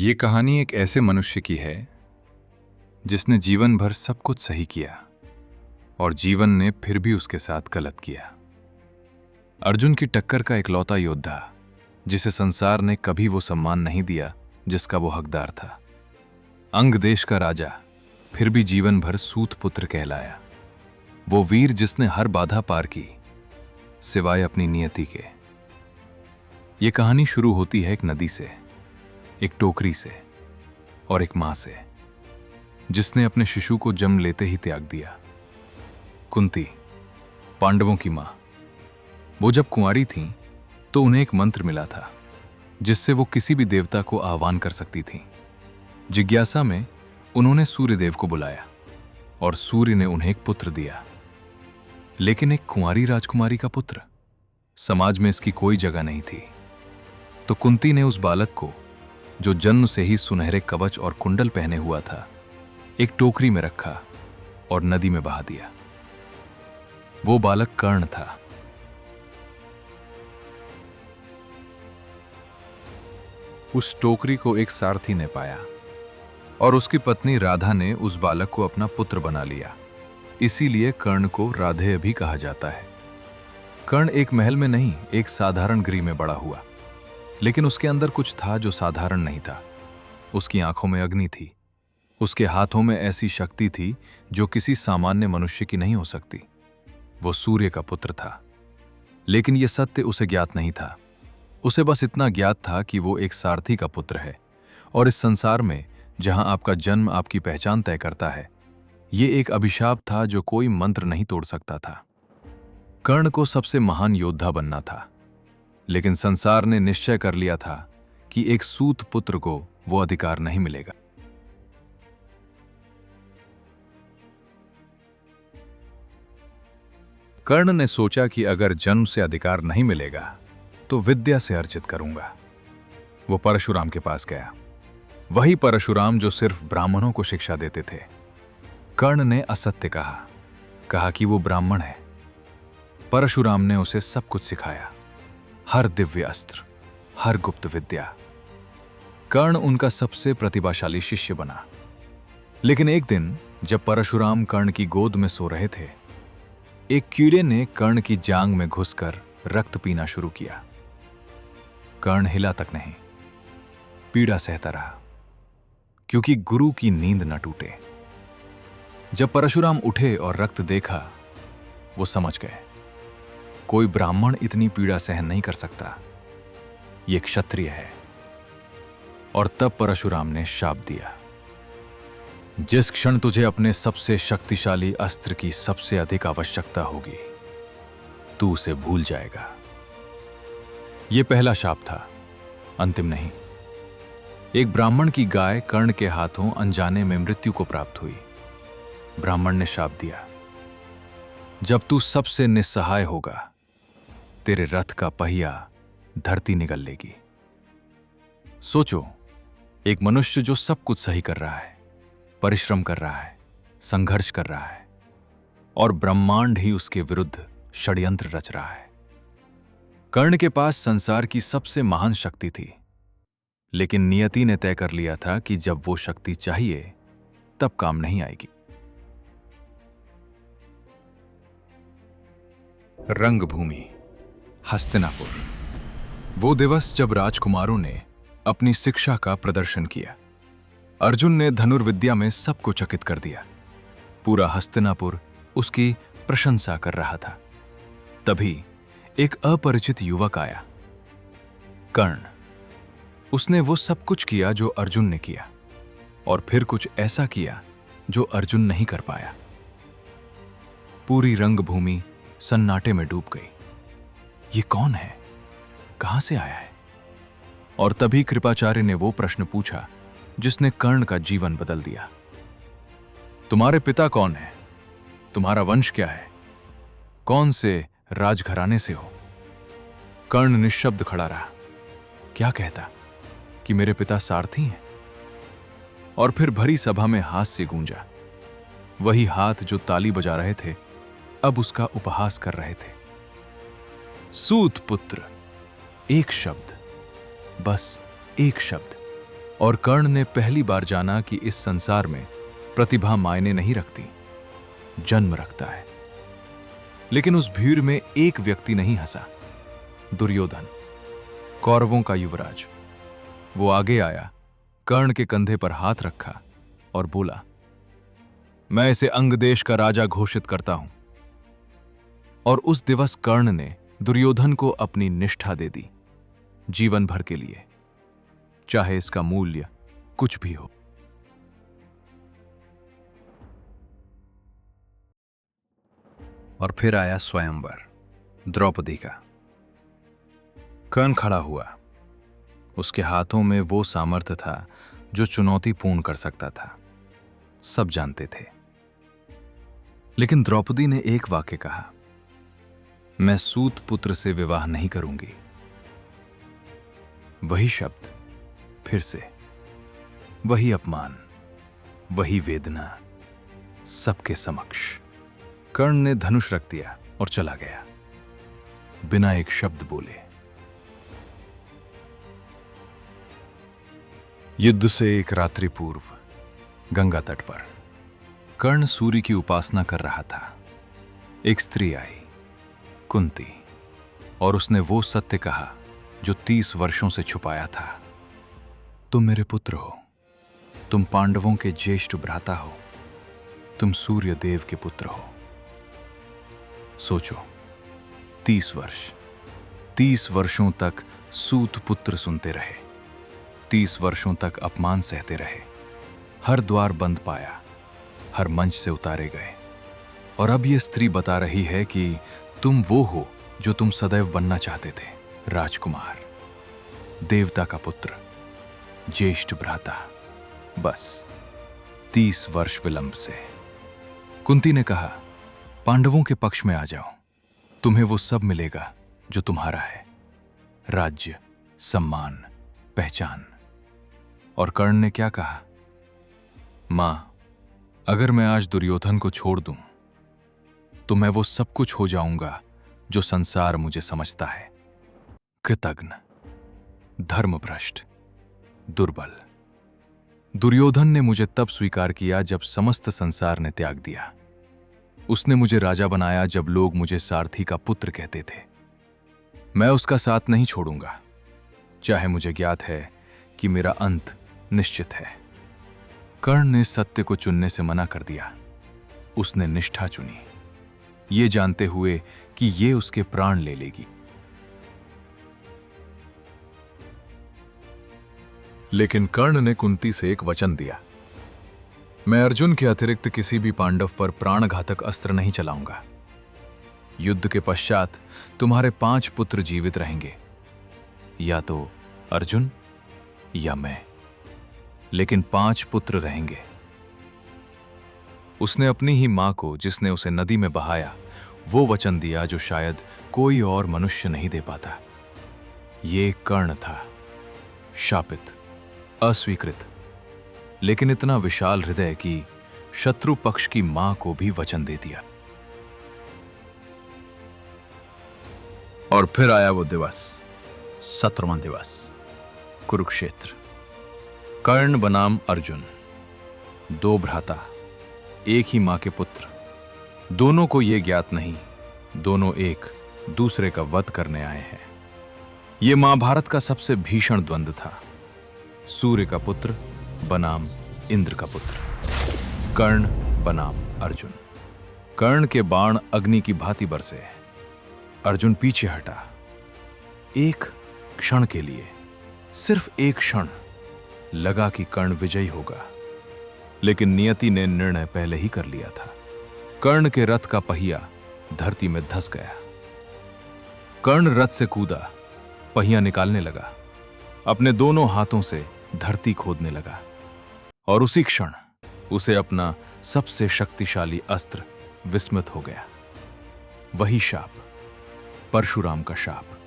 ये कहानी एक ऐसे मनुष्य की है जिसने जीवन भर सब कुछ सही किया और जीवन ने फिर भी उसके साथ गलत किया। अर्जुन की टक्कर का इकलौता योद्धा जिसे संसार ने कभी वो सम्मान नहीं दिया जिसका वो हकदार था। अंग देश का राजा फिर भी जीवन भर सूत पुत्र कहलाया। वो वीर जिसने हर बाधा पार की सिवाय अपनी नियति के। ये कहानी शुरू होती है एक नदी से, एक टोकरी से और एक मां से जिसने अपने शिशु को जन्म लेते ही त्याग दिया। कुंती, पांडवों की मां, वो जब कुंवारी थीं तो उन्हें एक मंत्र मिला था जिससे वो किसी भी देवता को आह्वान कर सकती थीं। जिज्ञासा में उन्होंने सूर्यदेव को बुलाया और सूर्य ने उन्हें एक पुत्र दिया। लेकिन एक कुंवारी राजकुमारी का पुत्र, समाज में इसकी कोई जगह नहीं थी। तो कुंती ने उस बालक को, जो जन्म से ही सुनहरे कवच और कुंडल पहने हुआ था, एक टोकरी में रखा और नदी में बहा दिया। वो बालक कर्ण था। उस टोकरी को एक सारथी ने पाया और उसकी पत्नी राधा ने उस बालक को अपना पुत्र बना लिया। इसीलिए कर्ण को राधेय भी कहा जाता है। कर्ण एक महल में नहीं, एक साधारण गृह में बड़ा हुआ। लेकिन उसके अंदर कुछ था जो साधारण नहीं था। उसकी आंखों में अग्नि थी, उसके हाथों में ऐसी शक्ति थी जो किसी सामान्य मनुष्य की नहीं हो सकती। वो सूर्य का पुत्र था। लेकिन यह सत्य उसे ज्ञात नहीं था। उसे बस इतना ज्ञात था कि वो एक सारथी का पुत्र है और इस संसार में जहां आपका जन्म आपकी पहचान तय करता है, ये एक अभिशाप था जो कोई मंत्र नहीं तोड़ सकता था। कर्ण को सबसे महान योद्धा बनना था, लेकिन संसार ने निश्चय कर लिया था कि एक सूत पुत्र को वो अधिकार नहीं मिलेगा। कर्ण ने सोचा कि अगर जन्म से अधिकार नहीं मिलेगा तो विद्या से अर्जित करूंगा। वो परशुराम के पास गया, वही परशुराम जो सिर्फ ब्राह्मणों को शिक्षा देते थे। कर्ण ने असत्य कहा कि वो ब्राह्मण है। परशुराम ने उसे सब कुछ सिखाया, हर दिव्य अस्त्र, हर गुप्त विद्या। कर्ण उनका सबसे प्रतिभाशाली शिष्य बना। लेकिन एक दिन जब परशुराम कर्ण की गोद में सो रहे थे, एक कीड़े ने कर्ण की जांघ में घुसकर रक्त पीना शुरू किया। कर्ण हिला तक नहीं, पीड़ा सहता रहा, क्योंकि गुरु की नींद न टूटे। जब परशुराम उठे और रक्त देखा, वो समझ गए कोई ब्राह्मण इतनी पीड़ा सहन नहीं कर सकता, ये क्षत्रिय है। और तब परशुराम ने शाप दिया, जिस क्षण तुझे अपने सबसे शक्तिशाली अस्त्र की सबसे अधिक आवश्यकता होगी, तू उसे भूल जाएगा। यह पहला शाप था, अंतिम नहीं। एक ब्राह्मण की गाय कर्ण के हाथों अनजाने में मृत्यु को प्राप्त हुई। ब्राह्मण ने शाप दिया, जब तू सबसे निस्सहाय होगा, तेरे रथ का पहिया धरती निगल लेगी। सोचो, एक मनुष्य जो सब कुछ सही कर रहा है, परिश्रम कर रहा है, संघर्ष कर रहा है, और ब्रह्मांड ही उसके विरुद्ध षड्यंत्र रच रहा है। कर्ण के पास संसार की सबसे महान शक्ति थी, लेकिन नियति ने तय कर लिया था कि जब वो शक्ति चाहिए तब काम नहीं आएगी। रंगभूमि, हस्तिनापुर। वो दिवस जब राजकुमारों ने अपनी शिक्षा का प्रदर्शन किया। अर्जुन ने धनुर्विद्या में सबको चकित कर दिया। पूरा हस्तिनापुर उसकी प्रशंसा कर रहा था। तभी एक अपरिचित युवक आया, कर्ण। उसने वो सब कुछ किया जो अर्जुन ने किया, और फिर कुछ ऐसा किया जो अर्जुन नहीं कर पाया। पूरी रंगभूमि सन्नाटे में डूब गई। ये कौन है? कहां से आया है? और तभी कृपाचार्य ने वो प्रश्न पूछा जिसने कर्ण का जीवन बदल दिया। तुम्हारे पिता कौन है? तुम्हारा वंश क्या है? कौन से राजघराने से हो? कर्ण निश्शब्द खड़ा रहा। क्या कहता कि मेरे पिता सारथी हैं? और फिर भरी सभा में हास्य गूंजा। वही हाथ जो ताली बजा रहे थे अब उसका उपहास कर रहे थे। सूत पुत्र, एक शब्द, बस एक शब्द, और कर्ण ने पहली बार जाना कि इस संसार में प्रतिभा मायने नहीं रखती, जन्म रखता है। लेकिन उस भीड़ में एक व्यक्ति नहीं हंसा, दुर्योधन, कौरवों का युवराज। वो आगे आया, कर्ण के कंधे पर हाथ रखा और बोला, मैं इसे अंग देश का राजा घोषित करता हूं। और उस दिवस कर्ण ने दुर्योधन को अपनी निष्ठा दे दी, जीवन भर के लिए, चाहे इसका मूल्य कुछ भी हो। और फिर आया स्वयंवर, द्रौपदी का। कर्ण खड़ा हुआ। उसके हाथों में वो सामर्थ्य था जो चुनौतीपूर्ण कर सकता था, सब जानते थे। लेकिन द्रौपदी ने एक वाक्य कहा, मैं सूत पुत्र से विवाह नहीं करूंगी। वही शब्द, फिर से वही अपमान, वही वेदना, सबके समक्ष। कर्ण ने धनुष रख दिया और चला गया, बिना एक शब्द बोले। युद्ध से एक रात्रि पूर्व गंगा तट पर कर्ण सूर्य की उपासना कर रहा था। एक स्त्री आई, कुंती, और उसने वो सत्य कहा जो 30 वर्षों से छुपाया था। तुम मेरे पुत्र हो, तुम पांडवों के ज्येष्ठ भ्राता हो, तुम सूर्य देव के पुत्र हो। सोचो, 30 वर्षों तक सूत पुत्र सुनते रहे, 30 वर्षों तक अपमान सहते रहे, हर द्वार बंद पाया, हर मंच से उतारे गए, और अब यह स्त्री बता रही है कि तुम वो हो जो तुम सदैव बनना चाहते थे, राजकुमार, देवता का पुत्र, ज्येष्ठ भ्राता। बस 30 वर्ष विलंब से। कुंती ने कहा, पांडवों के पक्ष में आ जाओ, तुम्हें वो सब मिलेगा जो तुम्हारा है, राज्य, सम्मान, पहचान। और कर्ण ने क्या कहा, मां, अगर मैं आज दुर्योधन को छोड़ दूं तो मैं वो सब कुछ हो जाऊंगा जो संसार मुझे समझता है, कृतघ्न, धर्मभ्रष्ट, दुर्बल। दुर्योधन ने मुझे तब स्वीकार किया जब समस्त संसार ने त्याग दिया। उसने मुझे राजा बनाया जब लोग मुझे सारथी का पुत्र कहते थे। मैं उसका साथ नहीं छोड़ूंगा, चाहे मुझे ज्ञात है कि मेरा अंत निश्चित है। कर्ण ने सत्य को चुनने से मना कर दिया। उसने निष्ठा चुनी, ये जानते हुए कि ये उसके प्राण ले लेगी। लेकिन कर्ण ने कुंती से एक वचन दिया, मैं अर्जुन के अतिरिक्त किसी भी पांडव पर प्राणघातक अस्त्र नहीं चलाऊंगा। युद्ध के पश्चात तुम्हारे 5 पुत्र जीवित रहेंगे, या तो अर्जुन या मैं, लेकिन 5 पुत्र रहेंगे। उसने अपनी ही मां को, जिसने उसे नदी में बहाया, वो वचन दिया जो शायद कोई और मनुष्य नहीं दे पाता। ये कर्ण था, शापित, अस्वीकृत, लेकिन इतना विशाल हृदय कि शत्रु पक्ष की मां को भी वचन दे दिया। और फिर आया वो दिवस, 17वां दिवस, कुरुक्षेत्र। कर्ण बनाम अर्जुन, 2 भ्राता, एक ही मां के पुत्र। दोनों को यह ज्ञात नहीं, दोनों एक दूसरे का वध करने आए हैं। यह महाभारत का सबसे भीषण द्वंद्व था। सूर्य का पुत्र बनाम इंद्र का पुत्र, कर्ण बनाम अर्जुन। कर्ण के बाण अग्नि की भांति बरसे, अर्जुन पीछे हटा। एक क्षण के लिए, सिर्फ एक क्षण, लगा कि कर्ण विजयी होगा, लेकिन नियति ने निर्णय पहले ही कर लिया था। कर्ण के रथ का पहिया धरती में धंस गया। कर्ण रथ से कूदा, पहिया निकालने लगा, अपने दोनों हाथों से धरती खोदने लगा, और उसी क्षण उसे अपना सबसे शक्तिशाली अस्त्र विस्मृत हो गया। वही शाप, परशुराम का शाप।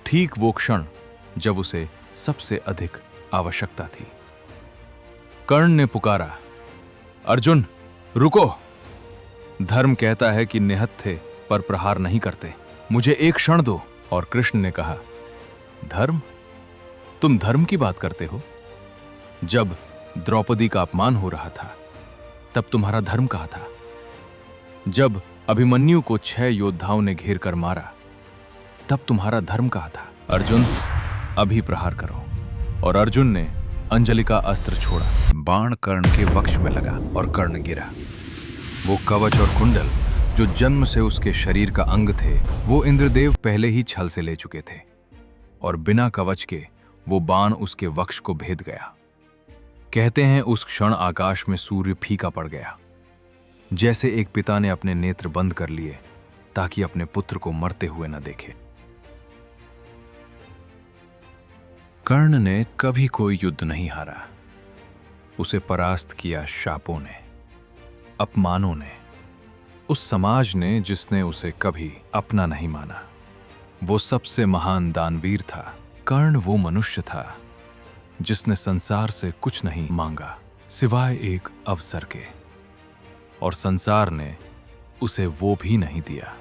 ठीक वो क्षण जब उसे सबसे अधिक आवश्यकता थी। कर्ण ने पुकारा, अर्जुन रुको! धर्म कहता है कि निहत थे पर प्रहार नहीं करते, मुझे एक क्षण दो। और कृष्ण ने कहा, धर्म? तुम धर्म की बात करते हो? जब द्रौपदी का अपमान हो रहा था तब तुम्हारा धर्म कहाँ था? जब अभिमन्यु को 6 योद्धाओं ने घेर कर मारा तब तुम्हारा धर्म कहाँ था? अर्जुन, अभी प्रहार करो। और अर्जुन ने अंजलि का अस्त्र छोड़ा। बाण कर्ण के वक्ष में लगा और कर्ण गिरा। वो कवच और कुंडल जो जन्म से उसके शरीर का अंग थे, वो इंद्रदेव पहले ही छल से ले चुके थे, और बिना कवच के वो बाण उसके वक्ष को भेद गया। कहते हैं उस क्षण आकाश में सूर्य फीका पड़ गया, जैसे एक पिता ने अपने नेत्र बंद कर लिए ताकि अपने पुत्र को मरते हुए न देखे। कर्ण ने कभी कोई युद्ध नहीं हारा। उसे परास्त किया शापों ने, अपमानों ने, उस समाज ने जिसने उसे कभी अपना नहीं माना। वो सबसे महान दानवीर था। कर्ण वो मनुष्य था जिसने संसार से कुछ नहीं मांगा सिवाय एक अवसर के, और संसार ने उसे वो भी नहीं दिया।